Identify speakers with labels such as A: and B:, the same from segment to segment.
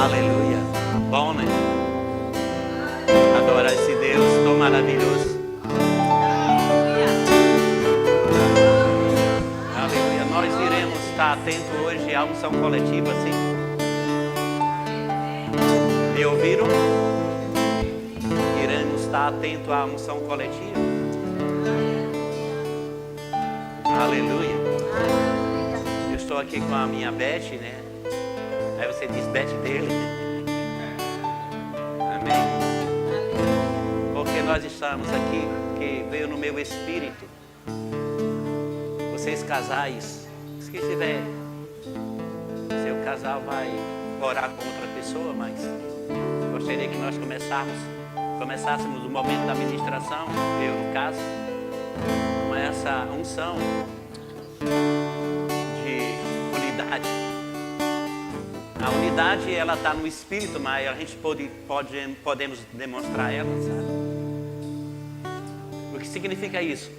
A: Aleluia. Bom, né? Adorar esse Deus tão maravilhoso. Aleluia. Nós iremos estar atentos hoje à unção coletiva, sim? Me ouviram? Iremos estar atentos à unção coletiva. Aleluia. Eu estou aqui com a minha Beth, né? Aí você diz Beth dele. Amém? Porque nós estamos aqui, que veio no meu espírito. Vocês casais, se tiver, seu casal vai orar com outra pessoa, mas gostaria que nós começássemos o momento da ministração, eu no caso, com essa unção de unidade. A unidade, ela está no espírito, mas a gente podemos demonstrar ela, sabe? O que significa isso?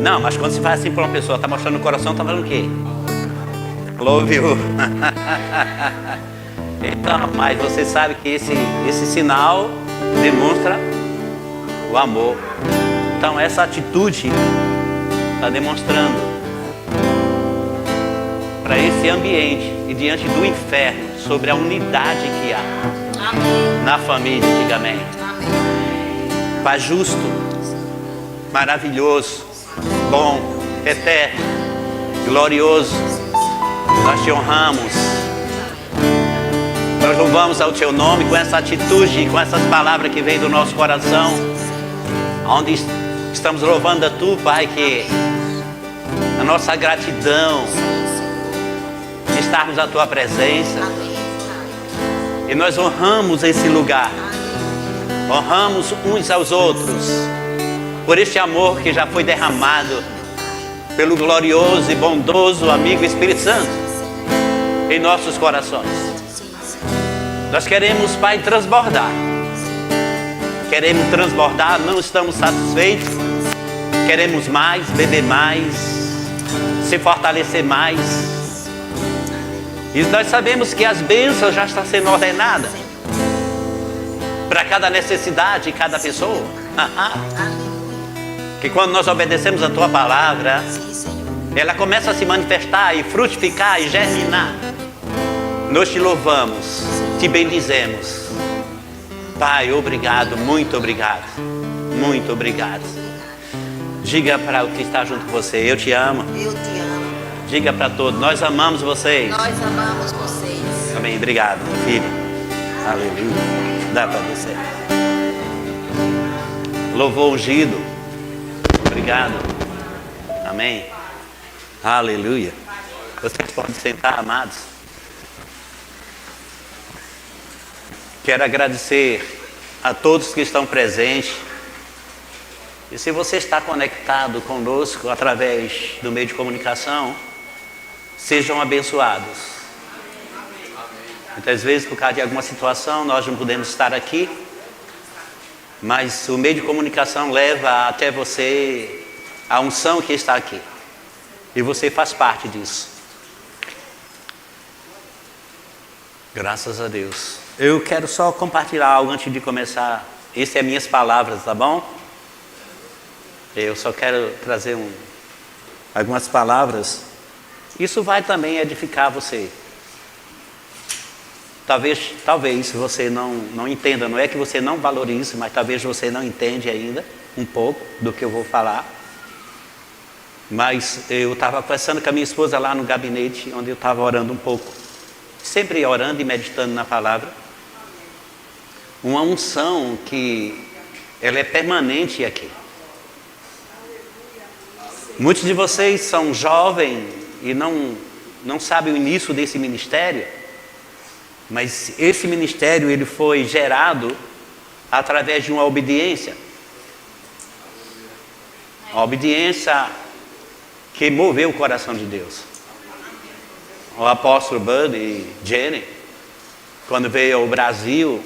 A: Não, mas quando se faz assim para uma pessoa, está mostrando o coração, está falando o quê? Louve you. Então, mas você sabe que esse sinal demonstra o amor. Então, essa atitude está demonstrando para esse ambiente e diante do inferno sobre a unidade que há. Amém. Na família, diga amém. Amém. Pai justo, maravilhoso, bom, eterno, glorioso, nós te honramos, nós louvamos ao teu nome com essa atitude, com essas palavras que vêm do nosso coração, onde estamos louvando a tu, Pai, que a nossa gratidão de estarmos na tua presença. E nós honramos esse lugar, honramos uns aos outros por este amor que já foi derramado pelo glorioso e bondoso amigo Espírito Santo em nossos corações. Nós queremos, Pai, transbordar, não estamos satisfeitos, queremos mais, beber mais, se fortalecer mais. E nós sabemos que as bênçãos já estão sendo ordenadas para cada necessidade de cada pessoa. Que quando nós obedecemos a tua palavra, ela começa a se manifestar e frutificar e germinar. Nós te louvamos, te bendizemos. Pai, obrigado, muito obrigado, muito obrigado. Diga para o que está junto com você, eu te amo.
B: Eu te amo.
A: Diga para todos, nós amamos vocês.
B: Nós amamos vocês.
A: Amém, obrigado, meu filho. Aleluia. Dá para descer. Louvor ungido. Obrigado. Amém. Aleluia. Vocês podem sentar, amados. Quero agradecer a todos que estão presentes. E se você está conectado conosco através do meio de comunicação, sejam abençoados. Muitas vezes, por causa de alguma situação, nós não podemos estar aqui, mas o meio de comunicação leva até você a unção que está aqui. E você faz parte disso. Graças a Deus. Eu quero só compartilhar algo antes de começar. Essas são minhas palavras, tá bom? Eu só quero trazer algumas palavras. Isso vai também edificar você. Talvez você não entenda, não é que você não valorize, mas talvez você não entende ainda um pouco do que eu vou falar. Mas eu estava conversando com a minha esposa lá no gabinete, onde eu estava orando um pouco. Sempre orando e meditando na palavra. Uma unção que ela é permanente aqui. Muitos de vocês são jovens e não sabem o início desse ministério, mas esse ministério ele foi gerado através de uma obediência. A obediência que moveu o coração de Deus. O apóstolo Bud e Jenny, quando veio ao Brasil,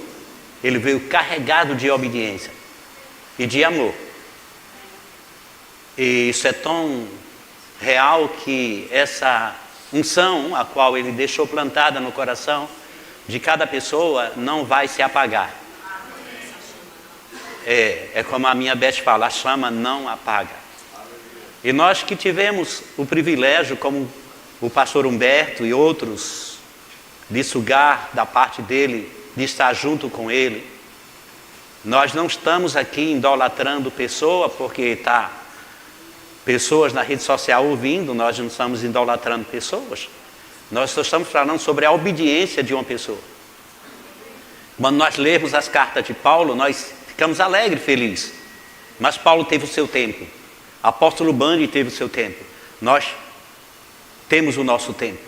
A: ele veio carregado de obediência e de amor. E isso é tão real que essa unção, a qual Ele deixou plantada no coração de cada pessoa, não vai se apagar. É como a minha Beth fala, a chama não apaga. E nós que tivemos o privilégio, como o pastor Humberto e outros, de sugar da parte dele, de estar junto com ele, nós não estamos aqui idolatrando pessoa, porque está pessoas na rede social ouvindo, nós não estamos idolatrando pessoas. Nós só estamos falando sobre a obediência de uma pessoa. Quando nós lemos as cartas de Paulo, nós ficamos alegres, felizes. Mas Paulo teve o seu tempo. Apóstolo Bandi teve o seu tempo. Nós temos o nosso tempo.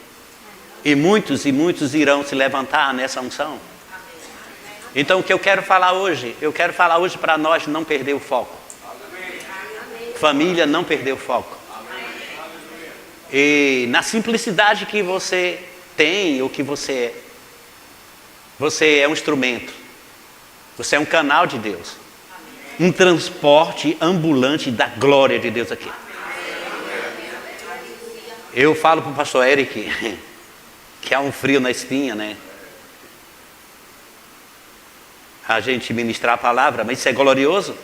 A: E muitos irão se levantar nessa unção. Então o que eu quero falar hoje? Eu quero falar hoje para nós não perder o foco. Família, não perder o foco. E na simplicidade que você tem, ou que você é. Você é um instrumento. Você é um canal de Deus. Um transporte ambulante da glória de Deus aqui. Eu falo para o pastor Eric que há um frio na espinha, né? A gente ministrar a palavra, mas isso é glorioso.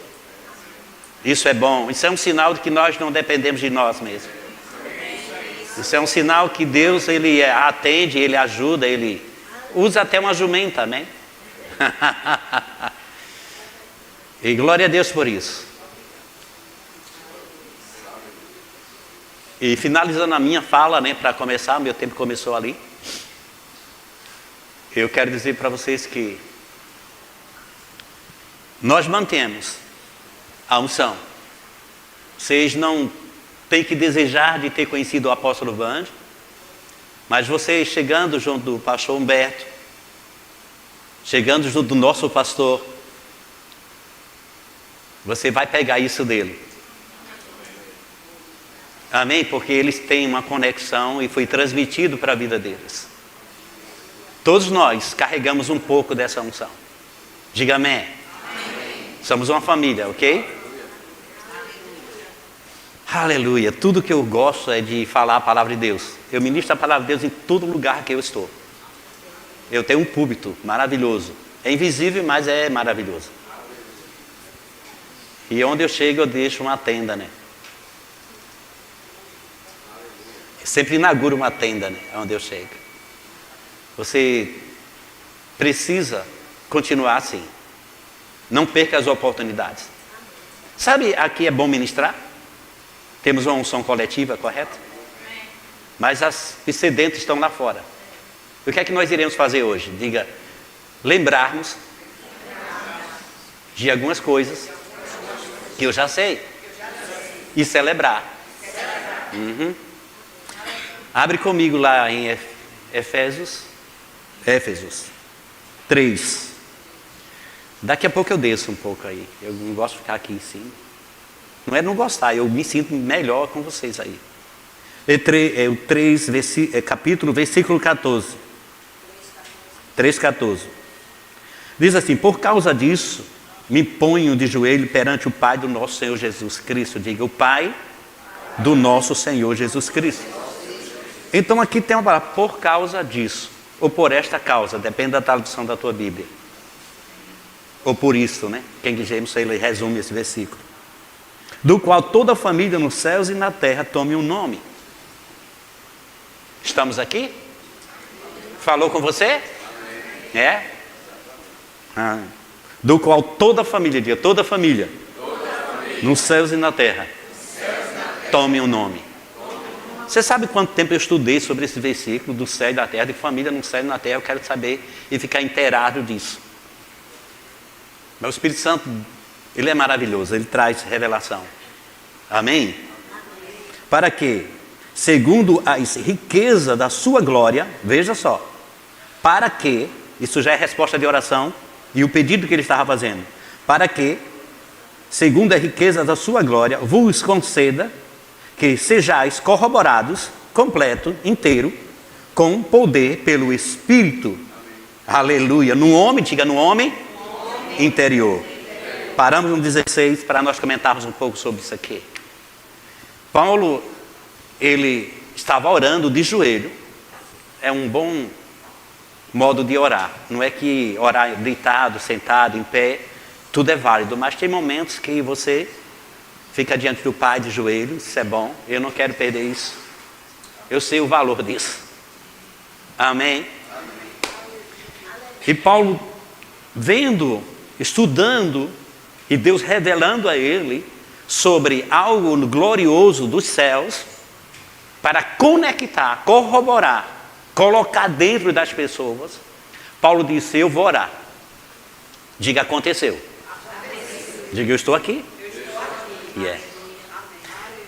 A: Isso é bom. Isso é um sinal de que nós não dependemos de nós mesmos. Isso é um sinal que Deus, Ele atende, Ele ajuda, Ele usa até uma jumenta, amém? E glória a Deus por isso. E finalizando a minha fala, né, para começar, meu tempo começou ali. Eu quero dizer para vocês que nós mantemos a unção. Vocês não têm que desejar de ter conhecido o apóstolo Bandi, mas vocês chegando junto do pastor Humberto, chegando junto do nosso pastor, você vai pegar isso dele. Amém? Porque eles têm uma conexão e foi transmitido para a vida deles. Todos nós carregamos um pouco dessa unção. Diga amém. Amém. Somos uma família, ok? Aleluia. Tudo que eu gosto é de falar a palavra de Deus. Eu ministro a palavra de Deus em todo lugar que eu estou. Eu tenho um púlpito maravilhoso. É invisível, mas é maravilhoso. E onde eu chego, eu deixo uma tenda, né? Eu sempre inauguro uma tenda, né? Onde eu chego. Você precisa continuar assim. Não perca as oportunidades. Sabe, aqui é bom ministrar? Temos uma unção coletiva, correto? Mas as excedentes estão lá fora. O que é que nós iremos fazer hoje? Diga, lembrarmos de algumas coisas que eu já sei. E celebrar. Uhum. Abre comigo lá em Éfesos 3. Daqui a pouco eu desço um pouco aí. Eu não gosto de ficar aqui em cima. Não é não gostar, eu me sinto melhor com vocês aí. Capítulo, versículo 14. 3,14. Diz assim: por causa disso, me ponho de joelho perante o Pai do nosso Senhor Jesus Cristo. Diga, o Pai do nosso Senhor Jesus Cristo. Então aqui tem uma palavra, por causa disso. Ou por esta causa, depende da tradução da tua Bíblia. Ou por isso, né? King James, ele resume esse versículo. Do qual toda a família nos céus e na terra tome um nome. Estamos aqui? Falou com você? É? Do qual toda a família, diga, toda a família, nos céus e na terra, tome um nome. Você sabe quanto tempo eu estudei sobre esse versículo do céu e da terra, de família no céu e na terra? Eu quero saber e ficar inteirado disso. Mas o Espírito Santo, ele é maravilhoso, ele traz revelação. Amém? Para que, segundo a riqueza da sua glória, veja só, para que, isso já é resposta de oração e o pedido que ele estava fazendo, para que, segundo a riqueza da sua glória, vos conceda que sejais corroborados, completo, inteiro, com poder pelo Espírito. Aleluia. No homem, diga no homem interior. Paramos no 16 para nós comentarmos um pouco sobre isso aqui. Paulo, ele estava orando de joelho. É um bom modo de orar. Não é que orar deitado, sentado, em pé, tudo é válido. Mas tem momentos que você fica diante do Pai de joelho. Isso é bom. Eu não quero perder isso. Eu sei o valor disso. Amém? E Paulo, vendo, estudando, e Deus revelando a ele sobre algo glorioso dos céus, para conectar, corroborar, colocar dentro das pessoas, Paulo disse: eu vou orar. Diga: aconteceu. Diga: eu estou aqui. Yeah.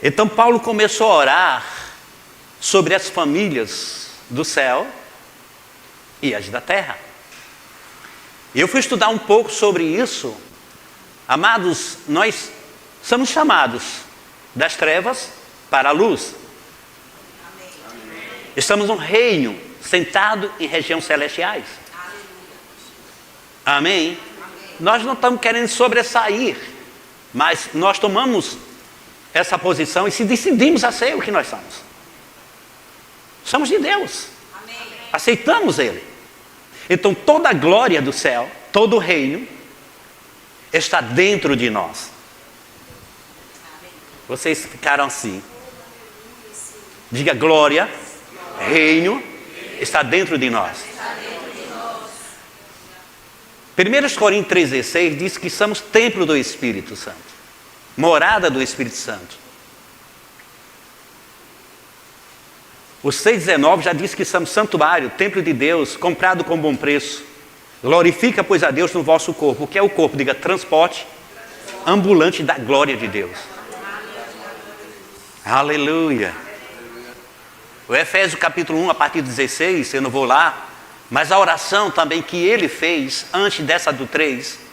A: Então Paulo começou a orar sobre as famílias do céu e as da terra. Eu fui estudar um pouco sobre isso. Amados, nós somos chamados das trevas para a luz. Estamos num reino sentado em regiões celestiais. Amém? Nós não estamos querendo sobressair, mas nós tomamos essa posição e se decidimos a ser o que nós somos. Somos de Deus. Aceitamos Ele. Então toda a glória do céu, todo o reino, está dentro de nós. Vocês ficaram assim. Diga: glória, reino, está dentro de nós. 1 Coríntios 3,16 diz que somos templo do Espírito Santo, morada do Espírito Santo. O 6,19 já diz que somos santuário, templo de Deus, comprado com bom preço. Glorifica, pois, a Deus no vosso corpo. O que é o corpo? Diga: transporte ambulante da glória de Deus. Aleluia. O Efésios capítulo 1, a partir do 16, eu não vou lá, mas a oração também que ele fez, antes dessa do 3,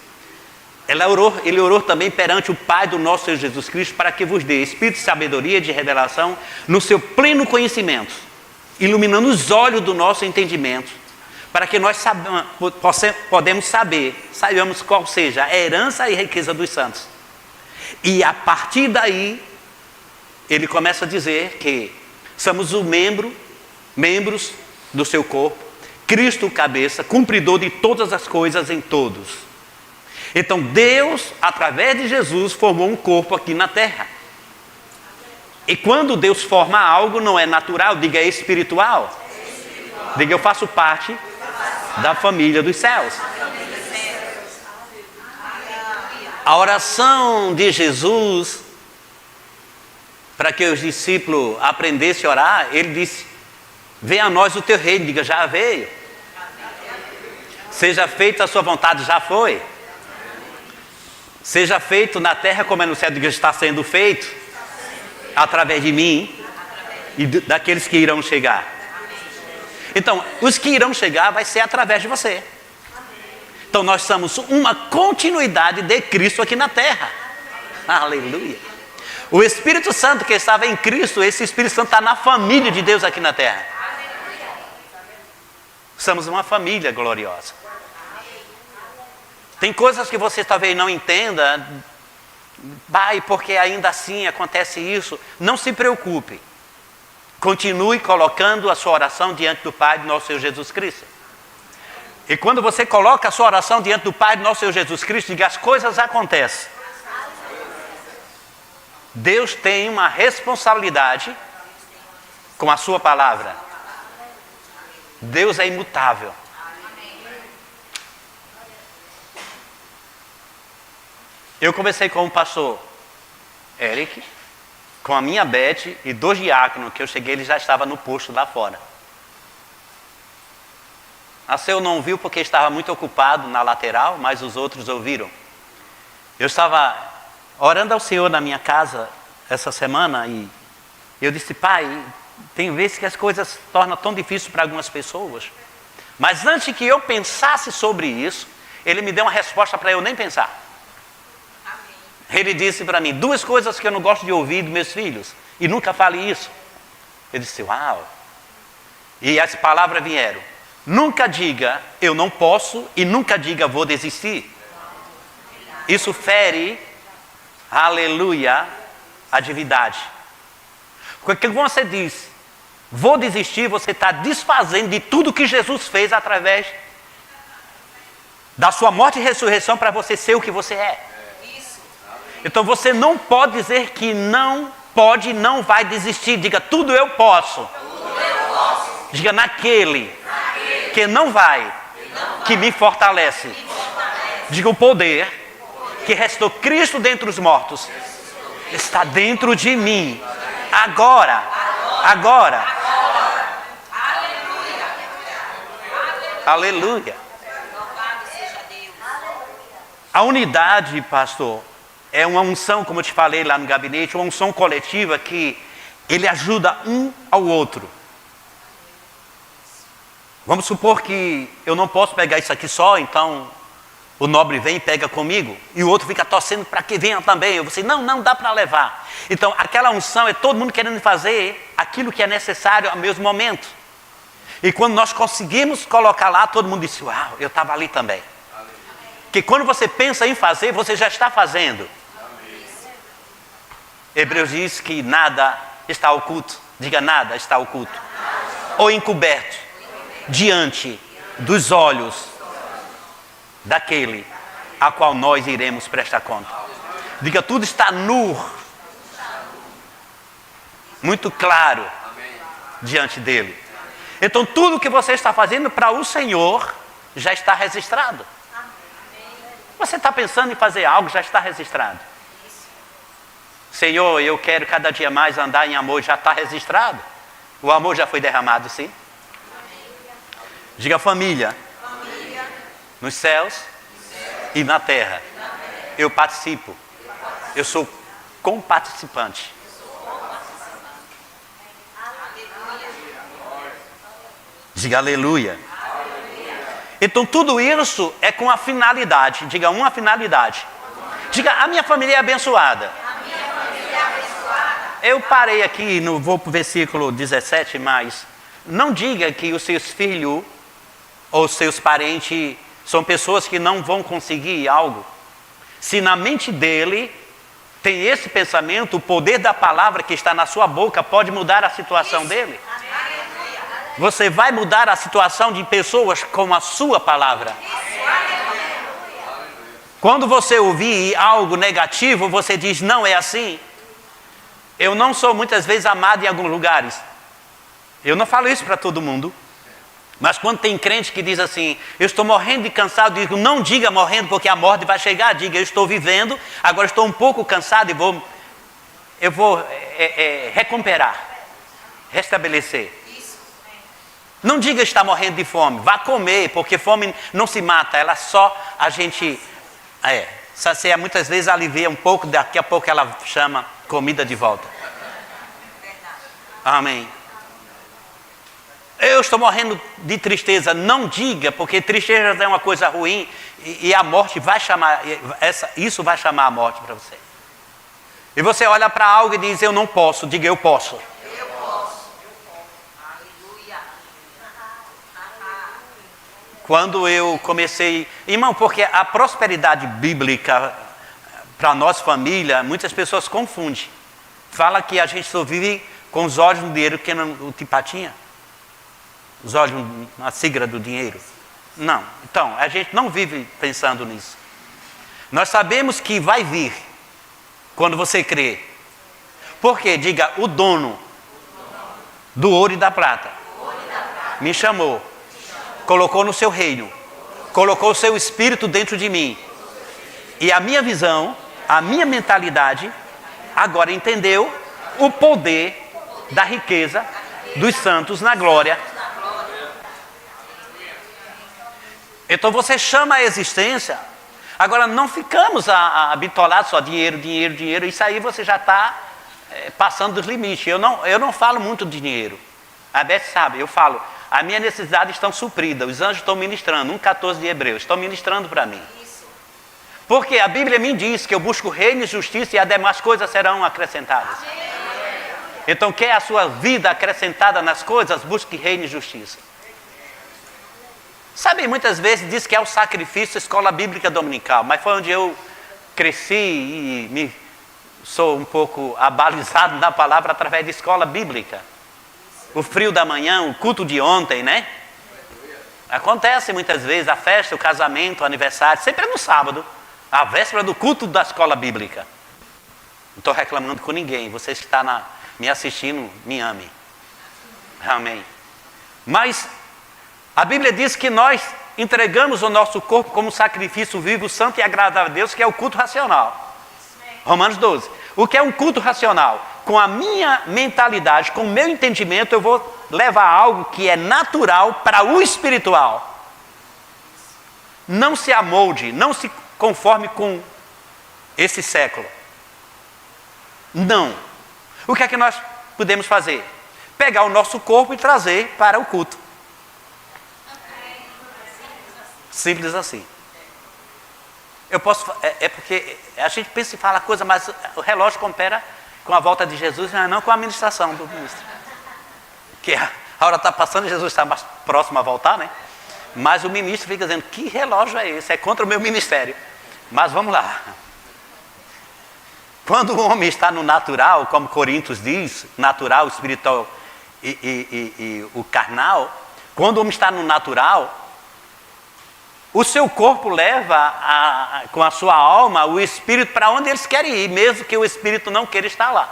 A: ele orou também perante o Pai do nosso Senhor Jesus Cristo, para que vos dê espírito de sabedoria e de revelação no seu pleno conhecimento, iluminando os olhos do nosso entendimento, para que nós saibamos qual seja a herança e riqueza dos santos. E a partir daí, ele começa a dizer que somos membros do seu corpo, Cristo o cabeça, cumpridor de todas as coisas em todos. Então Deus, através de Jesus, formou um corpo aqui na terra. E quando Deus forma algo, não é natural, diga: é espiritual. Diga: eu faço parte da família dos céus. A oração de Jesus, para que os discípulos aprendessem a orar, ele disse: venha a nós o teu reino. Diga: já veio. Seja feita a sua vontade. Já foi. Seja feito na terra como é no céu. Diga: está sendo feito através de mim e daqueles que irão chegar. Então, os que irão chegar vai ser através de você. Então nós somos uma continuidade de Cristo aqui na terra. Aleluia. O Espírito Santo que estava em Cristo, esse Espírito Santo está na família de Deus aqui na terra. Somos uma família gloriosa. Tem coisas que você talvez não entenda, pai, porque ainda assim acontece isso. Não se preocupe. Continue colocando a sua oração diante do Pai do nosso Senhor Jesus Cristo. E quando você coloca a sua oração diante do Pai do nosso Senhor Jesus Cristo, diga: as coisas acontecem. Deus tem uma responsabilidade com a sua palavra. Deus é imutável. Eu conversei com o pastor Eric, com a minha Beth e 2 diáconos, que eu cheguei, ele já estava no posto lá fora. A seu não viu porque estava muito ocupado na lateral, mas os outros ouviram. Eu estava orando ao Senhor na minha casa essa semana e eu disse: pai, tem vezes que as coisas se tornam tão difíceis para algumas pessoas. Mas antes que eu pensasse sobre isso, ele me deu uma resposta para eu nem pensar. Ele disse para mim 2 coisas que eu não gosto de ouvir dos meus filhos. E nunca fale isso. Eu disse: uau. E as palavras vieram: nunca diga eu não posso e nunca diga vou desistir. Isso fere, aleluia, a divindade. Porque você diz vou desistir, você está desfazendo de tudo que Jesus fez através da sua morte e ressurreição para você ser o que você é. Então você não pode dizer que não pode, não vai desistir. Diga, tudo eu posso. Diga, naquele que não vai, que me fortalece. Diga, o poder que restou Cristo dentre os mortos está dentro de mim. Agora. Aleluia. A unidade, pastor, é uma unção, como eu te falei lá no gabinete, uma unção coletiva que ele ajuda um ao outro. Vamos supor que eu não posso pegar isso aqui só, então o nobre vem e pega comigo, e o outro fica torcendo para que venha também. Eu vou dizer, não dá para levar. Então aquela unção é todo mundo querendo fazer aquilo que é necessário ao mesmo momento. E quando nós conseguimos colocar lá, todo mundo disse, uau, eu estava ali também. Porque quando você pensa em fazer, você já está fazendo. Hebreus diz que nada está oculto. Diga, nada está oculto. Ou encoberto diante dos olhos daquele a qual nós iremos prestar conta. Diga, tudo está nu, muito claro diante dele. Então tudo que você está fazendo para o Senhor já está registrado. Você está pensando em fazer algo, já está registrado. Senhor, eu quero cada dia mais andar em amor, já está registrado. O amor já foi derramado, sim. Diga, família. Nos céus e na terra. Eu participo. Eu sou comparticipante. Diga aleluia. Então tudo isso é com a finalidade. Diga, uma finalidade. Diga, a minha família é abençoada. Eu parei aqui, vou para o versículo 17, mas não diga que os seus filhos ou seus parentes são pessoas que não vão conseguir algo. Se na mente dele tem esse pensamento, o poder da palavra que está na sua boca pode mudar a situação dele. Você vai mudar a situação de pessoas com a sua palavra. Quando você ouvir algo negativo, você diz, não é assim. Eu não sou muitas vezes amado em alguns lugares. Eu não falo isso para todo mundo. Mas quando tem crente que diz assim, eu estou morrendo de cansado, eu digo, não diga morrendo porque a morte vai chegar. Diga, eu estou vivendo, agora estou um pouco cansado e eu vou recuperar, restabelecer. Não diga está morrendo de fome, vá comer, porque fome não se mata, ela só a gente sacia muitas vezes, alivia um pouco, daqui a pouco ela chama comida de volta. Amém. Eu estou morrendo de tristeza. Não diga, porque tristeza é uma coisa ruim e a morte vai chamar, isso vai chamar a morte para você. E você olha para algo e diz, eu não posso. Diga, eu posso.
B: Eu posso. Aleluia.
A: Quando eu comecei, irmão, porque a prosperidade bíblica para nós família, muitas pessoas confundem. Fala que a gente só vive com os olhos no dinheiro, que não o tipatinha. Os olhos na sigla do dinheiro. Não. Então, a gente não vive pensando nisso. Nós sabemos que vai vir quando você crê. Por quê? Diga, o dono do ouro e da prata me chamou, colocou no seu reino, colocou o seu espírito dentro de mim. E a minha visão, a minha mentalidade, agora entendeu o poder da riqueza dos santos na glória. Então você chama a existência. Agora não ficamos habitolados só dinheiro, dinheiro, dinheiro. Isso aí você já está passando dos limites. Eu não falo muito de dinheiro. A Beth sabe, eu falo, a minha necessidade está suprida. Os anjos estão ministrando, 1,14 de Hebreus, estão ministrando para mim. Porque a Bíblia me diz que eu busco reino e justiça e as demais coisas serão acrescentadas. Então quer a sua vida acrescentada nas coisas, busque reino e justiça. Sabe, muitas vezes diz que é o sacrifício escola bíblica dominical, mas foi onde eu cresci e sou um pouco abalizado na palavra através da escola bíblica. o frio da manhã, o culto de ontem, né? Acontece muitas vezes a festa, o casamento, o aniversário, sempre é no sábado, a véspera do culto da escola bíblica. Não estou reclamando com ninguém, você que está me assistindo, me ame. Amém. Mas a Bíblia diz que nós entregamos o nosso corpo como sacrifício vivo, santo e agradável a Deus, que é o culto racional. Romanos 12. O que é um culto racional? Com a minha mentalidade, com o meu entendimento, eu vou levar algo que é natural para o espiritual. Não se amolde, não se conforme com esse século. Não. O que é que nós podemos fazer? Pegar o nosso corpo e trazer para o culto. Simples assim. Eu posso, porque a gente pensa e fala coisa, mas o relógio compara com a volta de Jesus, mas não com a administração do ministro. Que a hora está passando e Jesus está mais próximo a voltar, né? Mas o ministro fica dizendo, que relógio é esse? É contra o meu ministério. Mas vamos lá. Quando o homem está no natural, como Coríntios diz, natural, espiritual e o carnal, quando o homem está no natural, o seu corpo leva com a sua alma o espírito para onde eles querem ir, mesmo que o espírito não queira estar lá,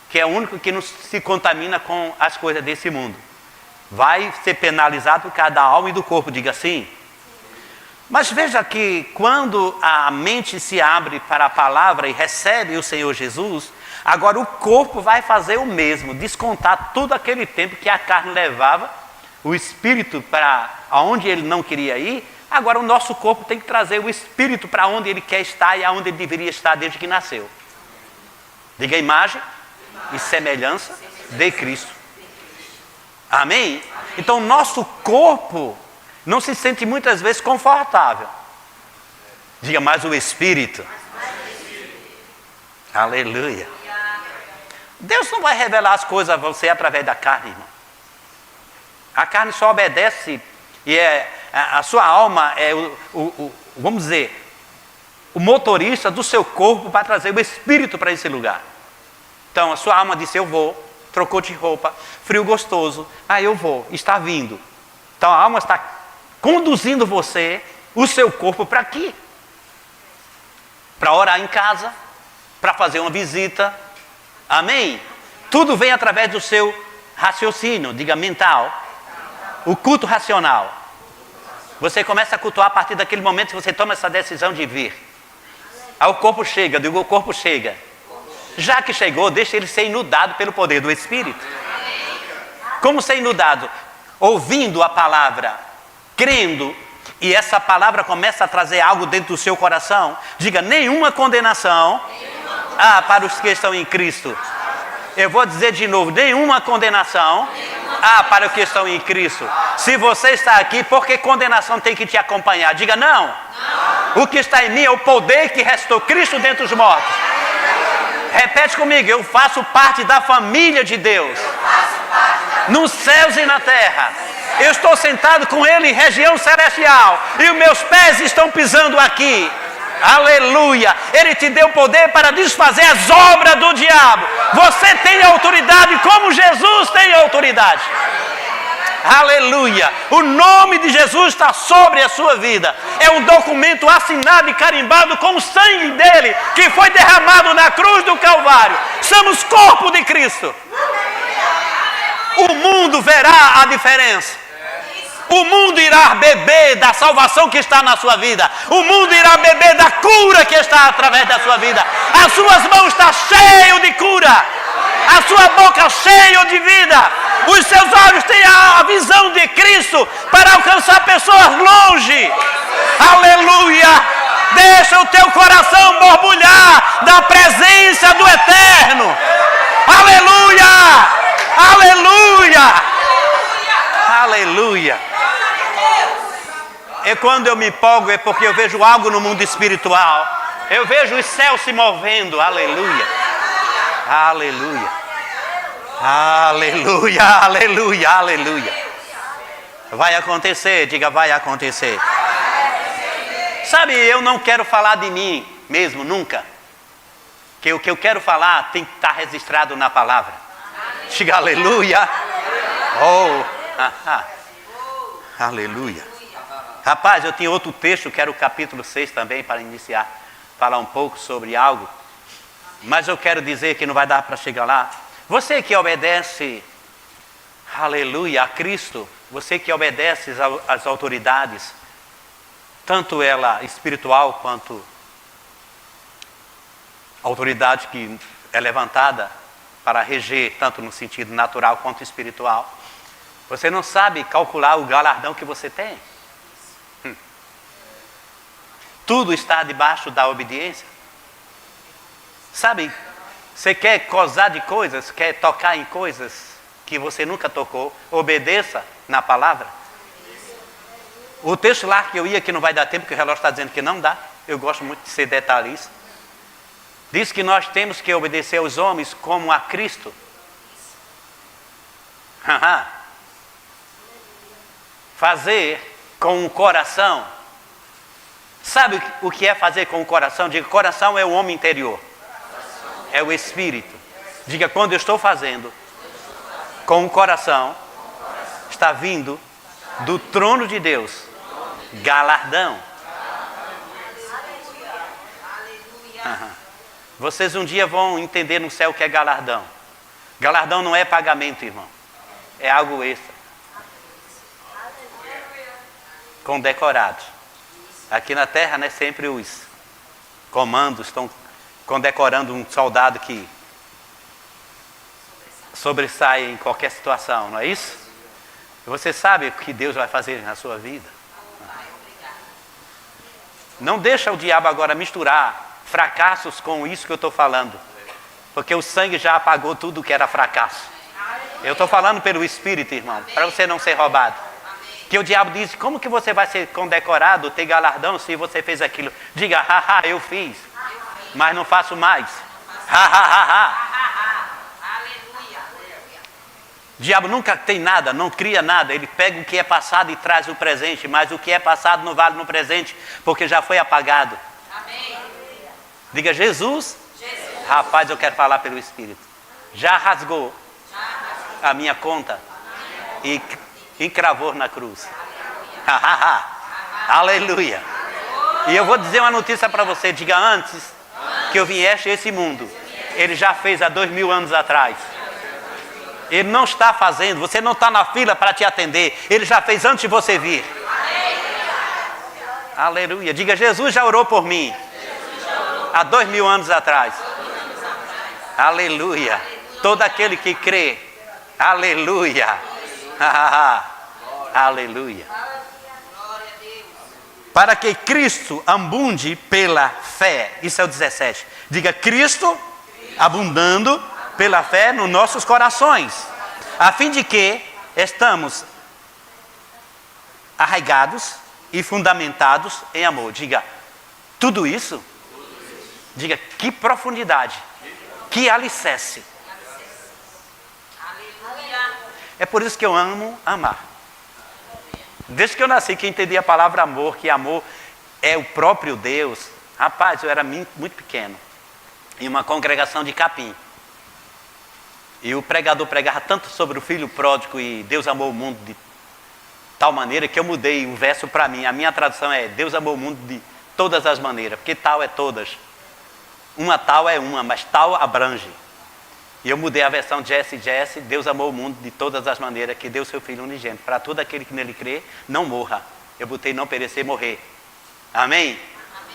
A: que é o único que não se contamina com as coisas desse mundo. Vai ser penalizado por cada alma e do corpo, diga assim. Mas veja que quando a mente se abre para a palavra e recebe o Senhor Jesus, agora o corpo vai fazer o mesmo, descontar todo aquele tempo que a carne levava, o espírito para onde ele não queria ir. Agora o nosso corpo tem que trazer o espírito para onde ele quer estar e aonde ele deveria estar desde que nasceu. Diga imagem e semelhança de Cristo. Amém? Então o nosso corpo não se sente muitas vezes confortável. Diga mais o espírito. Aleluia. Deus não vai revelar as coisas a você através da carne, irmão. A carne só obedece e a sua alma é vamos dizer, o motorista do seu corpo para trazer o espírito para esse lugar. Então a sua alma disse, eu vou, trocou de roupa, frio gostoso, eu vou, está vindo. Então a alma está conduzindo você, o seu corpo para aqui. Para orar em casa, para fazer uma visita. Amém? Tudo vem através do seu raciocínio, diga mental. O culto racional. Você começa a cultuar a partir daquele momento que você toma essa decisão de vir. Aí o corpo chega, digo, o corpo chega. Já que chegou, deixa ele ser inundado pelo poder do Espírito. Como ser inundado? Ouvindo a palavra, crendo, e essa palavra começa a trazer algo dentro do seu coração. Diga, nenhuma condenação para os que estão em Cristo. Eu vou dizer de novo, nenhuma condenação para os que estão em Cristo. Se você está aqui, por que condenação tem que te acompanhar? Diga não. O que está em mim é o poder que restou Cristo dentre os mortos. Repete comigo, eu faço parte da família de Deus. Nos céus e na terra. Eu estou sentado com Ele em região celestial. E os meus pés estão pisando aqui. Aleluia. Ele te deu poder para desfazer as obras do diabo. Você tem autoridade como Jesus tem autoridade. Aleluia. O nome de Jesus está sobre a sua vida. É um documento assinado e carimbado com o sangue dele, que foi derramado na cruz do Calvário. Somos corpo de Cristo. O mundo verá a diferença. O mundo irá beber da salvação que está na sua vida. O mundo irá beber da cura que está através da sua vida. As suas mãos estão cheias de cura. A sua boca cheia de vida. Os seus olhos têm a visão de Cristo para alcançar pessoas longe. Aleluia. Deixa o teu coração borbulhar da presença do Eterno. Aleluia. Aleluia. Aleluia. E quando eu me empolgo é porque eu vejo algo no mundo espiritual. Eu vejo os céus se movendo. Aleluia. Aleluia. Aleluia. Aleluia. Aleluia. Vai acontecer. Diga, vai acontecer. Sabe, eu não quero falar de mim mesmo, nunca. Que o que eu quero falar tem que estar registrado na palavra. Diga aleluia. Oh, aleluia. Rapaz, eu tinha outro texto, que era o capítulo 6 também, para iniciar, falar um pouco sobre algo. Mas eu quero dizer que não vai dar para chegar lá. Você que obedece, aleluia, a Cristo, você que obedece às autoridades, tanto ela espiritual quanto a autoridade que é levantada para reger, tanto no sentido natural quanto espiritual, você não sabe calcular o galardão que você tem. Tudo está debaixo da obediência. Sabe, você quer gozar de coisas, quer tocar em coisas que você nunca tocou, obedeça na palavra. O texto lá que eu ia, que não vai dar tempo, que o relógio está dizendo que não dá, eu gosto muito de ser detalhista. Diz que nós temos que obedecer aos homens como a Cristo. Fazer com o coração. Sabe o que é fazer com o coração? Diga, coração é o homem interior. É o espírito. Diga, quando eu estou fazendo com o coração, está vindo do trono de Deus galardão. Vocês um dia vão entender no céu o que é galardão. Galardão não é pagamento, irmão. É algo extra. Condecorado. Aqui na terra, né, sempre os comandos estão condecorando um soldado que sobressai em qualquer situação, não é isso? Você sabe o que Deus vai fazer na sua vida. Não deixa o diabo agora misturar fracassos com isso que eu estou falando, porque o sangue já apagou tudo que era fracasso. Eu estou falando pelo Espírito, irmão, para você não ser roubado. Que o diabo diz, como que você vai ser condecorado, ter galardão se você fez aquilo? Diga, haha, eu fiz, mas não faço mais. O diabo nunca tem nada, não cria nada. Ele pega o que é passado e traz o presente, mas o que é passado não vale no presente, porque já foi apagado. Amém. Diga, Jesus. Rapaz, eu quero falar pelo Espírito. Já rasgou a minha conta e encravou na cruz. Aleluia. E eu vou dizer uma notícia para você. Diga, antes que eu viesse a esse mundo, Ele já fez há 2000 anos atrás. Ele não está fazendo, você não está na fila para te atender. Ele já fez antes de você vir. Aleluia. Diga, Jesus já orou por mim há 2000 anos atrás. Aleluia. Todo aquele que crê. Aleluia. Aleluia. Para que Cristo abunde pela fé. Isso é o 17. Diga, Cristo abundando pela fé nos nossos corações, a fim de que estamos arraigados e fundamentados em amor. Diga, tudo isso? Diga, que profundidade, que alicerce. É por isso que eu amo amar. Desde que eu nasci, que entendi a palavra amor, que amor é o próprio Deus. Rapaz, eu era muito pequeno, em uma congregação de Capim. E o pregador pregava tanto sobre o filho pródigo e Deus amou o mundo de tal maneira que eu mudei o verso para mim. A minha tradução é, Deus amou o mundo de todas as maneiras, porque tal é todas. Uma tal é uma, mas tal abrange. E eu mudei a versão Jesse, Deus amou o mundo de todas as maneiras, que deu seu Filho unigênito, para todo aquele que nele crê, não morra. Eu botei não perecer, morrer. Amém?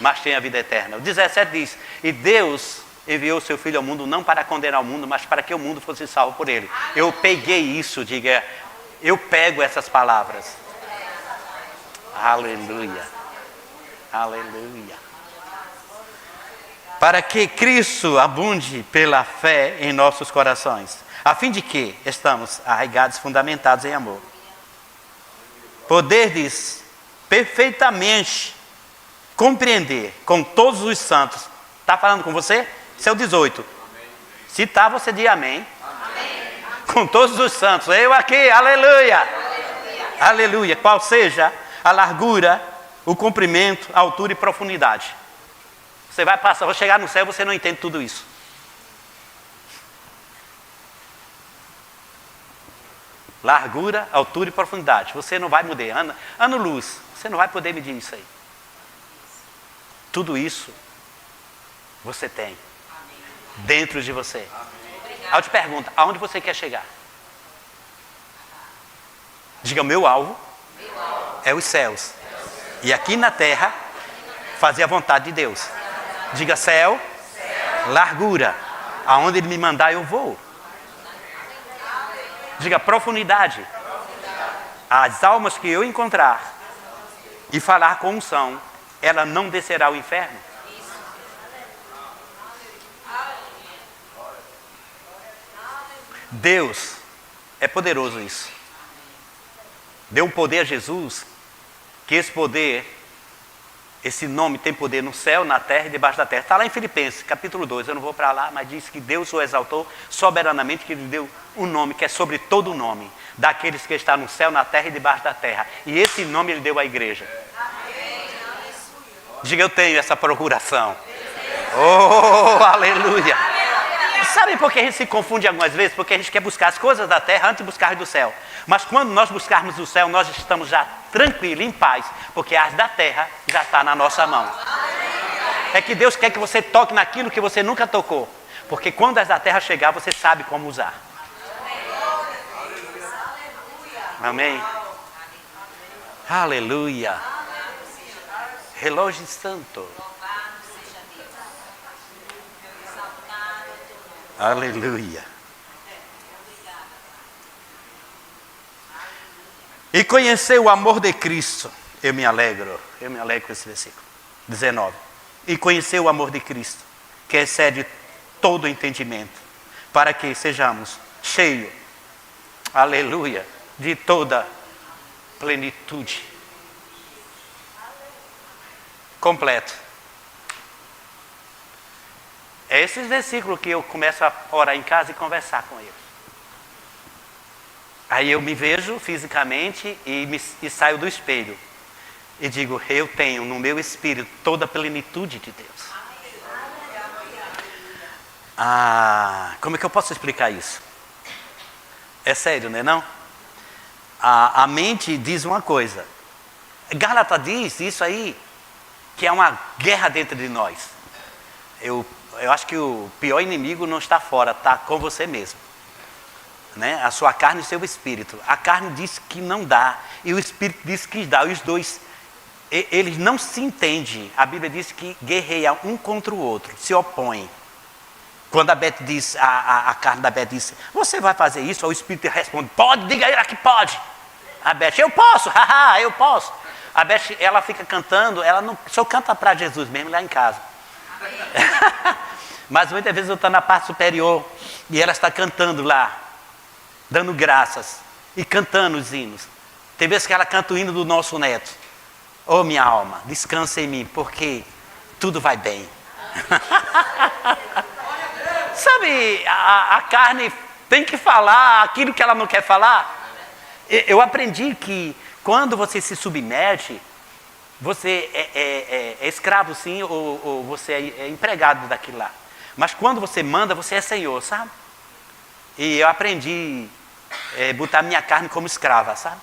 A: Mas tenha a vida eterna. O 17 diz, e Deus enviou seu Filho ao mundo, não para condenar o mundo, mas para que o mundo fosse salvo por ele. Eu peguei isso, diga, eu pego essas palavras. Aleluia. Aleluia. Para que Cristo abunde pela fé em nossos corações, a fim de que estamos arraigados, fundamentados em amor. Poderdes perfeitamente compreender com todos os santos. Está falando com você? Esse é o 18. Se está, você diz amém. Amém. Com todos os santos. Eu aqui, aleluia. Aleluia. Aleluia. Qual seja a largura, o comprimento, a altura e profundidade. Você vai passar, vai chegar no céu, você não entende tudo isso. largura, altura e profundidade. Você não vai mudar. Ano-luz, você não vai poder medir isso aí. Tudo isso você tem dentro de você. Aí eu te pergunto, aonde você quer chegar? Diga, meu alvo é os céus. E aqui na terra, fazer a vontade de Deus. Diga, céu, largura. Aonde Ele me mandar, eu vou. Diga, profundidade. As almas que eu encontrar e falar com unção, ela não descerá ao inferno. Deus é poderoso isso. Deu um poder a Jesus, que esse poder, esse nome tem poder no céu, na terra e debaixo da terra. Está lá em Filipenses, capítulo 2, eu não vou para lá, mas diz que Deus o exaltou soberanamente, que Ele deu um nome que é sobre todo o nome, daqueles que estão no céu, na terra e debaixo da terra. E esse nome Ele deu à igreja. Diga, eu tenho essa procuração. Oh, aleluia. Sabe por que a gente se confunde algumas vezes? Porque a gente quer buscar as coisas da terra antes de buscar do céu. Mas quando nós buscarmos o céu, nós estamos já tranquilos, em paz, porque as da terra já está na nossa mão. É que Deus quer que você toque naquilo que você nunca tocou, porque quando as da terra chegar, você sabe como usar. Amém? Aleluia. Relógio santo. Aleluia. E conhecer o amor de Cristo. Eu me alegro com esse versículo. 19. E conhecer o amor de Cristo, que excede todo entendimento, para que sejamos cheios, aleluia, de toda plenitude. Completo. É esses versículos que eu começo a orar em casa e conversar com eles. Aí eu me vejo fisicamente e saio do espelho. E digo, eu tenho no meu espírito toda a plenitude de Deus. Como é que eu posso explicar isso? É sério, não é não? A mente diz uma coisa. Gálatas diz isso aí, que é uma guerra dentro de nós. Eu acho que o pior inimigo não está fora, está com você mesmo. Né? A sua carne e o seu espírito. A carne diz que não dá, e o espírito diz que dá. Os dois, eles não se entendem. A Bíblia diz que guerreiam um contra o outro, se opõem. Quando a Beth diz, a carne da Beth diz, você vai fazer isso? O espírito responde, pode, diga ela que pode. A Beth, eu posso, haha, eu posso. A Beth, ela fica cantando, ela não só canta para Jesus mesmo lá em casa. Mas muitas vezes eu estou na parte superior e ela está cantando lá, dando graças e cantando os hinos. Tem vezes que ela canta o hino do nosso neto. Oh, minha alma, descansa em mim, porque tudo vai bem. Sabe, a carne tem que falar aquilo que ela não quer falar. Eu aprendi que quando você se submete, você é escravo sim, ou você é empregado daquilo lá. Mas quando você manda, você é senhor, sabe? E eu aprendi botar minha carne como escrava, sabe?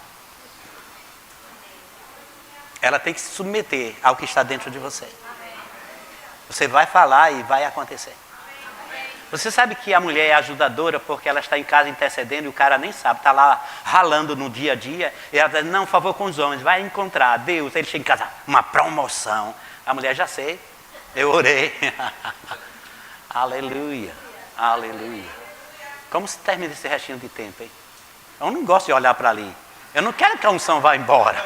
A: Ela tem que se submeter ao que está dentro de você. Você vai falar e vai acontecer. Você sabe que a mulher é ajudadora porque ela está em casa intercedendo e o cara nem sabe, está lá ralando no dia a dia. E ela diz, não, por favor, com os homens, vai encontrar Deus. Ele chega em casa, uma promoção. A mulher, já sei, eu orei. Aleluia, aleluia. Como se termina esse restinho de tempo, hein? Eu não gosto de olhar para ali. Eu não quero que a unção vá embora.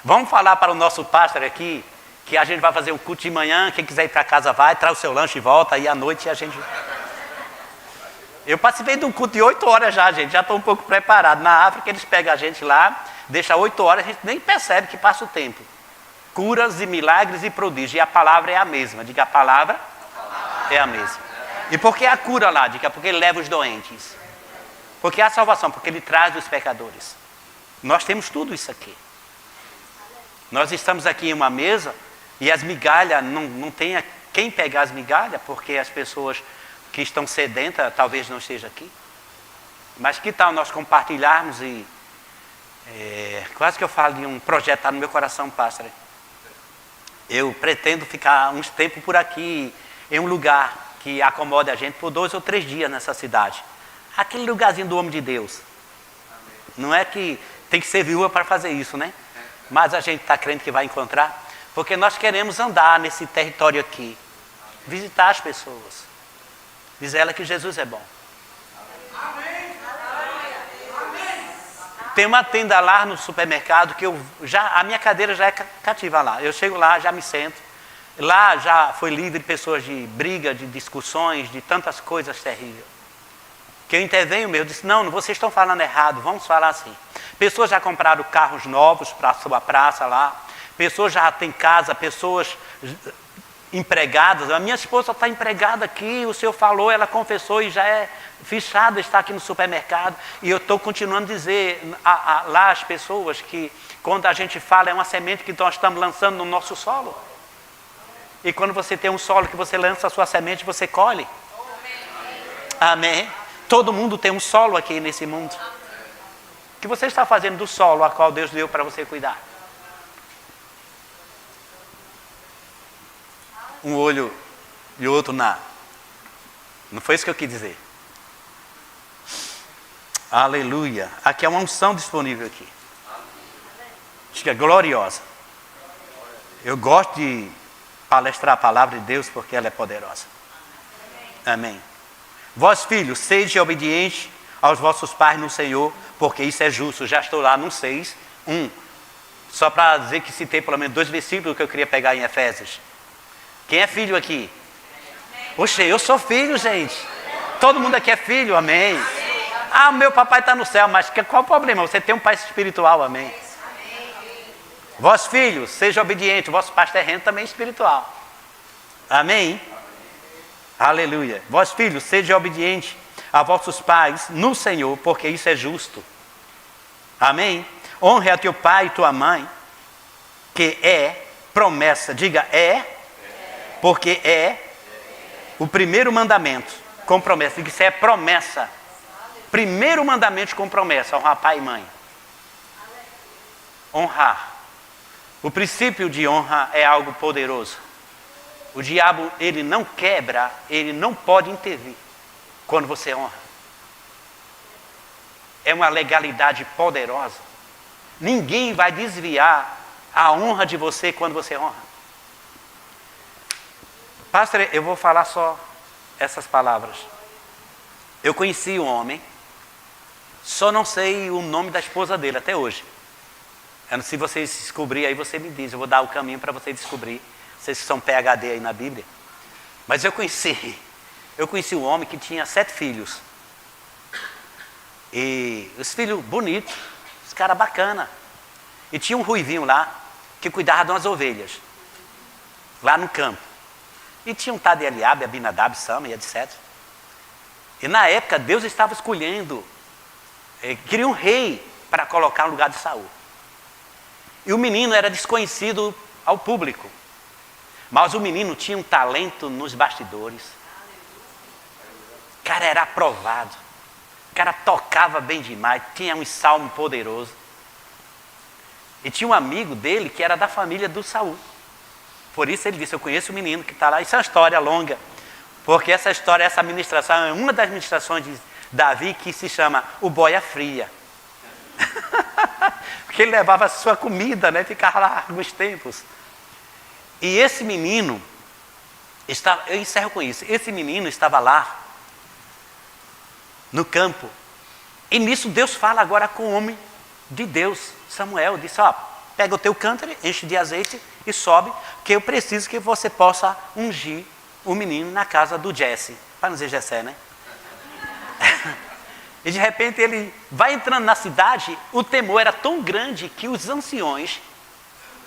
A: Vamos falar para o nosso pastor aqui, que a gente vai fazer o culto de manhã, quem quiser ir para casa vai, traz o seu lanche e volta, e à noite a gente... Eu participei de um culto de 8 horas já, gente, já estou um pouco preparado. Na África eles pegam a gente lá, deixam 8 horas, a gente nem percebe que passa o tempo. Curas e milagres e prodígios, e a palavra é a mesma. Diga, a palavra é a mesma. E por que a cura lá? Diga, porque ele leva os doentes. Porque a salvação, porque ele traz os pecadores. Nós temos tudo isso aqui. Nós estamos aqui em uma mesa e as migalhas, não tem quem pegar as migalhas, porque as pessoas que estão sedentas talvez não estejam aqui. Mas que tal nós compartilharmos e... quase que eu falo de um projeto que está no meu coração, pastor. Eu pretendo ficar uns tempos por aqui, em um lugar que acomode a gente por 2 ou 3 dias nessa cidade. Aquele lugarzinho do homem de Deus. Não é que tem que ser viúva para fazer isso, né? Mas a gente está crendo que vai encontrar. Porque nós queremos andar nesse território aqui. Visitar as pessoas. Dizer a ela que Jesus é bom. Tem uma tenda lá no supermercado que a minha cadeira já é cativa lá. Eu chego lá, já me sento. Lá já foi livre de pessoas de briga, de discussões, de tantas coisas terríveis. Que eu intervenho, eu disse, não, vocês estão falando errado, vamos falar assim. Pessoas já compraram carros novos para a sua praça lá. Pessoas já têm casa, pessoas empregadas. A minha esposa está empregada aqui, o senhor falou, ela confessou e já é fichada, está aqui no supermercado. E eu estou continuando a dizer lá às pessoas que quando a gente fala é uma semente que nós estamos lançando no nosso solo. E quando você tem um solo que você lança a sua semente, você colhe. Amém. Todo mundo tem um solo aqui nesse mundo. O que você está fazendo do solo a qual Deus deu para você cuidar? Um olho e outro na... Não foi isso que eu quis dizer. Aleluia. Aqui é uma unção disponível aqui. Fica gloriosa. Eu gosto de palestrar a palavra de Deus porque ela é poderosa. Amém. Vós, filhos, sede obedientes aos vossos pais no Senhor, porque isso é justo. Já estou lá no 6, 1. Só para dizer que citei pelo menos 2 versículos que eu queria pegar em Efésios. Quem é filho aqui? Oxe, eu sou filho, gente. Todo mundo aqui é filho, amém. Ah, meu papai está no céu, mas qual o problema? Você tem um pai espiritual, amém. Vós, filhos, sejam obedientes, o vosso pai terreno também é espiritual. Amém? Aleluia. Vós, filhos, sejam obedientes a vossos pais no Senhor, porque isso é justo. Amém? Honre a teu pai e tua mãe, que é promessa. Diga, porque é o primeiro mandamento com promessa. Diga, isso é promessa. Primeiro mandamento com promessa, honrar pai e mãe. Honrar. O princípio de honra é algo poderoso. O diabo, ele não quebra, ele não pode intervir quando você honra. É uma legalidade poderosa. Ninguém vai desviar a honra de você quando você honra. Pastor, eu vou falar só essas palavras. Eu conheci um homem, só não sei o nome da esposa dele até hoje. Se vocês descobrirem aí, você me diz. Eu vou dar o caminho para você descobrir. Vocês que são PhD aí na Bíblia. Mas eu conheci um homem que tinha 7 filhos. E os filhos bonitos, os caras bacanas. E tinha um ruivinho lá, que cuidava de umas ovelhas. Lá no campo. E tinha um tal de Eliabe, Abinadab, Sama e etc. E na época, Deus estava escolhendo. Queria um rei para colocar no lugar de Saul. E o menino era desconhecido ao público. Mas o menino tinha um talento nos bastidores. O cara era aprovado. O cara tocava bem demais. Tinha um salmo poderoso. E tinha um amigo dele que era da família do Saul. Por isso ele disse, eu conheço o menino que está lá. Isso é uma história longa. Porque essa história, essa ministração é uma das ministrações de Davi que se chama o Boia Fria. Porque ele levava a sua comida, né? Ficava lá alguns tempos. E esse menino, eu encerro com isso, esse menino estava lá, no campo, e nisso Deus fala agora com o homem de Deus, Samuel, disse, pega o teu cântaro, enche de azeite e sobe, que eu preciso que você possa ungir o menino na casa do Jesse, para não dizer Jessé, né? E de repente ele vai entrando na cidade, o temor era tão grande que os anciões,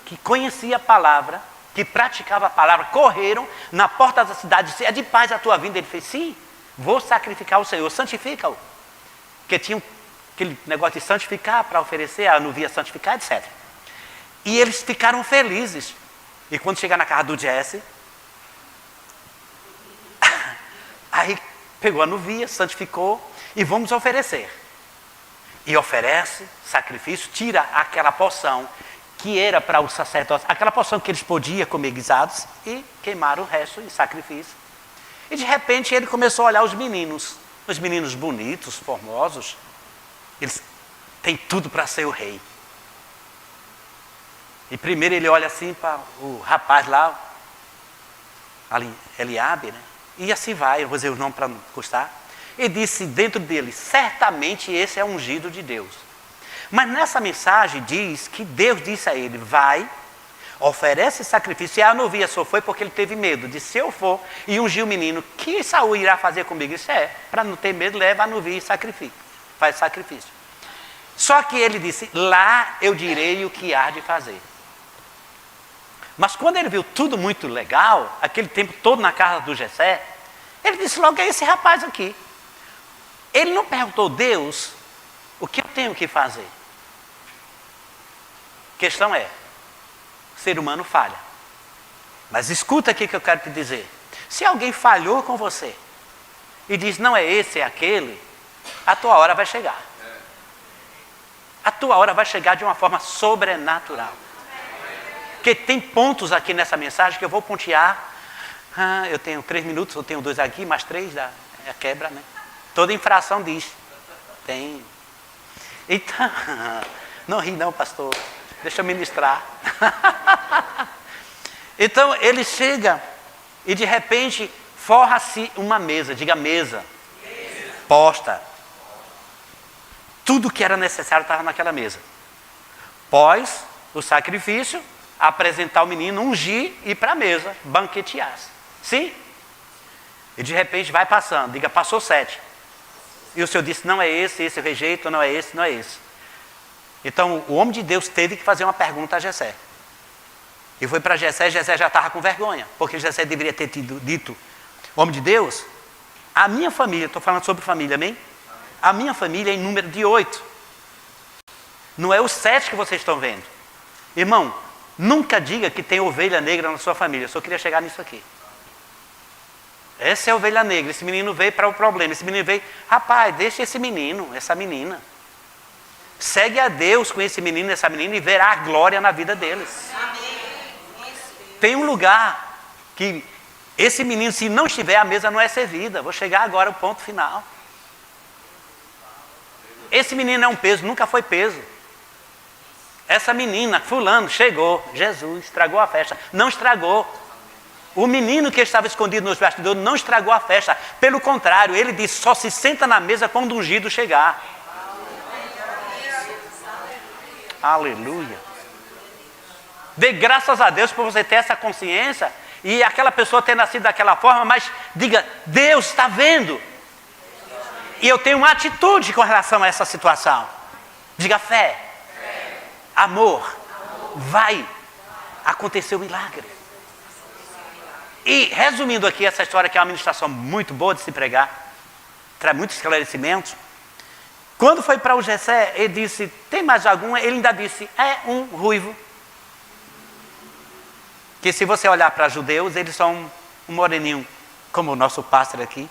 A: que conheciam a palavra, que praticavam a palavra, correram na porta da cidade e disseram, é de paz a tua vinda? Ele fez, sim, vou sacrificar o Senhor, santifica-o. Porque tinha aquele negócio de santificar para oferecer, a nuvia santificar, etc. E eles ficaram felizes. E quando chegar na casa do Jesse, aí pegou a novia, santificou e vamos oferecer. E oferece sacrifício, tira aquela porção que era para os sacerdotes, aquela porção que eles podiam comer guisados e queimaram o resto em sacrifício. E de repente ele começou a olhar os meninos bonitos, formosos, eles têm tudo para ser o rei. E primeiro ele olha assim para o rapaz lá, ali, Eliabe, né? E assim vai, eu vou dizer o nome para não custar. E disse dentro dele, certamente esse é ungido de Deus. Mas nessa mensagem diz que Deus disse a ele, vai, oferece sacrifício. E a novia só foi porque ele teve medo. Disse, se eu for e ungir o menino, que Saul irá fazer comigo? Isso para não ter medo, leva a novia e sacrifica. Faz sacrifício. Só que ele disse, lá eu direi o que há de fazer. Mas quando ele viu tudo muito legal, aquele tempo todo na casa do Jessé, ele disse logo, é esse rapaz aqui. Ele não perguntou, Deus, o que eu tenho que fazer? A questão é, o ser humano falha. Mas escuta aqui que eu quero te dizer. Se alguém falhou com você e diz, não é esse, é aquele, a tua hora vai chegar. A tua hora vai chegar de uma forma sobrenatural. Porque tem pontos aqui nessa mensagem que eu vou pontear. Eu tenho 3 minutos, eu tenho 2 aqui, mais 3, é a quebra, né? Toda infração diz. Tem. Então, não ri não, pastor. Deixa eu ministrar. Então, ele chega e de repente forra-se uma mesa. Diga mesa. Posta. Tudo que era necessário estava naquela mesa. Pós o sacrifício, apresentar o menino, ungir e ir para a mesa, banquetear-se. Sim? E de repente vai passando. Diga, passou 7. E o Senhor disse, não é esse eu rejeito, não é esse, não é esse. Então, o homem de Deus teve que fazer uma pergunta a Jessé. E foi para Jessé, Jessé já estava com vergonha, porque Jessé deveria ter dito, homem de Deus, a minha família, estou falando sobre família, amém? A minha família é em número de 8. Não é os 7 que vocês estão vendo. Irmão, nunca diga que tem ovelha negra na sua família, eu só queria chegar nisso aqui. Essa é a ovelha negra, esse menino veio para o problema, esse menino veio, rapaz, deixa esse menino, essa menina. Segue a Deus com esse menino, essa menina e verá a glória na vida deles. Tem um lugar que esse menino, se não estiver, a mesa não é servida. Vou chegar agora ao ponto final. Esse menino é um peso, nunca foi peso. Essa menina, fulano, chegou, Jesus, estragou a festa. Não estragou. O menino que estava escondido nos bastidores não estragou a festa. Pelo contrário, ele disse, só se senta na mesa quando o ungido chegar. Aleluia. Dê graças a Deus por você ter essa consciência e aquela pessoa ter nascido daquela forma, mas diga, Deus está vendo. E eu tenho uma atitude com relação a essa situação. Diga fé. Amor. Vai acontecer o milagre. E resumindo aqui essa história, que é uma ministração muito boa de se pregar, traz muitos esclarecimentos. Quando foi para o Jessé, ele disse, tem mais algum? Ele ainda disse, é um ruivo. Que se você olhar para judeus, eles são um moreninho, como o nosso pastor aqui.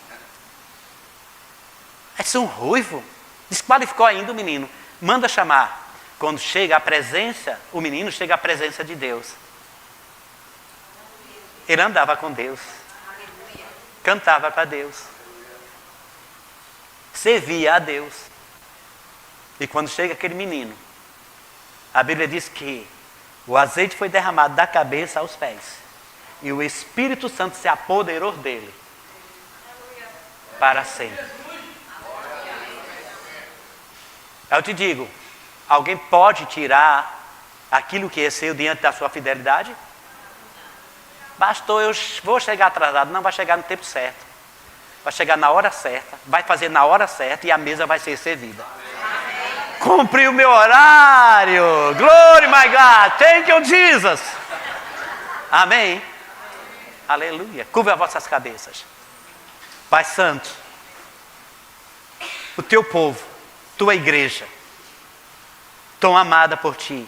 A: É um ruivo. Desqualificou ainda o menino. Manda chamar. Quando chega a presença, o menino chega à presença de Deus. Ele andava com Deus. Cantava para Deus. Servia a Deus. E quando chega aquele menino, a Bíblia diz que o azeite foi derramado da cabeça aos pés. E o Espírito Santo se apoderou dele. Para sempre. Eu te digo, alguém pode tirar aquilo que é seu diante da sua fidelidade? Pastor, eu vou chegar atrasado. Não, vai chegar no tempo certo. Vai chegar na hora certa. Vai fazer na hora certa e a mesa vai ser servida. Cumpri o meu horário. Glory, my God. Thank you, Jesus. Amém. Aleluia. Curva as vossas cabeças. Pai Santo, o teu povo, tua igreja, tão amada por ti.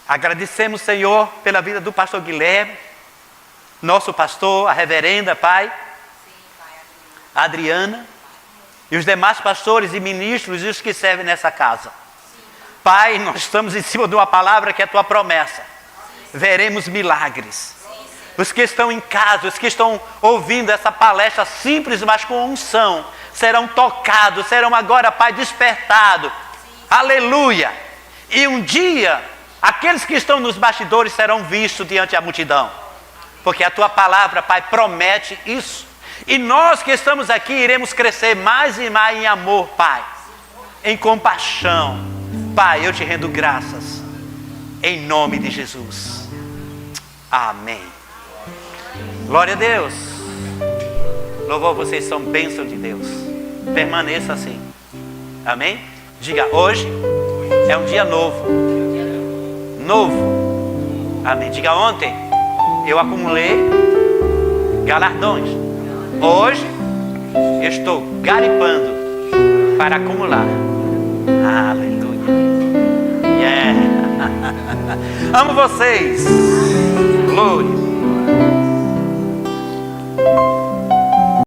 A: Agradecemos, Senhor, pela vida do pastor Guilherme, nosso pastor, a reverenda, Pai. a Adriana e os demais pastores e ministros e os que servem nessa casa. Pai, nós estamos em cima de uma palavra que é a tua promessa. Veremos milagres. Os que estão em casa, os que estão ouvindo essa palestra simples, mas com unção, serão tocados, serão agora, Pai, despertados. Aleluia! E um dia, aqueles que estão nos bastidores serão vistos diante da multidão. Porque a tua palavra, Pai, promete isso. E nós que estamos aqui iremos crescer mais e mais em amor, Pai. Em compaixão. Pai, eu te rendo graças. Em nome de Jesus. Amém. Glória a Deus. Louvor, vocês são bênção de Deus. Permaneça assim. Amém? Diga, hoje é um dia novo. Novo. Amém. Diga, ontem eu acumulei galardões. Hoje eu estou garipando para acumular. Aleluia. Yeah. Amo vocês. Glória.